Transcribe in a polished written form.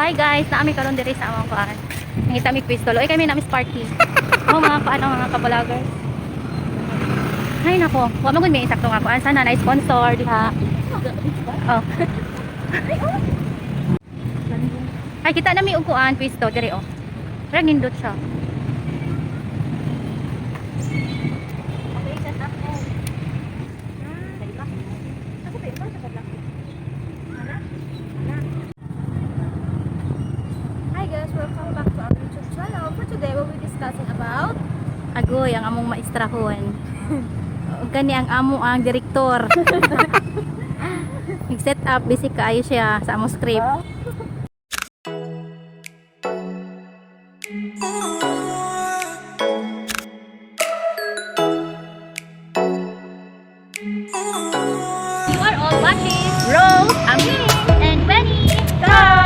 Hi guys, naami karon diri sa among kuan. Nangita mi pwesto. Oy kami na Miss Party. Oh mga kuan mga ka-vloggers. Ay nako, wa man gud may sakto nga kuan sana na sponsor diha. Oh. Ay kita na mi og kuan pwesto diri oh. Ra nindot siya. Hi guys, welcome back to our YouTube channel. For today, we'll be discussing about Agoy ang among maestrahon. Ug kani ang amo ang direktor. Nag-set up busy kaayo siya sa among script. You are all watching Rose, Amin, and Benny. Go!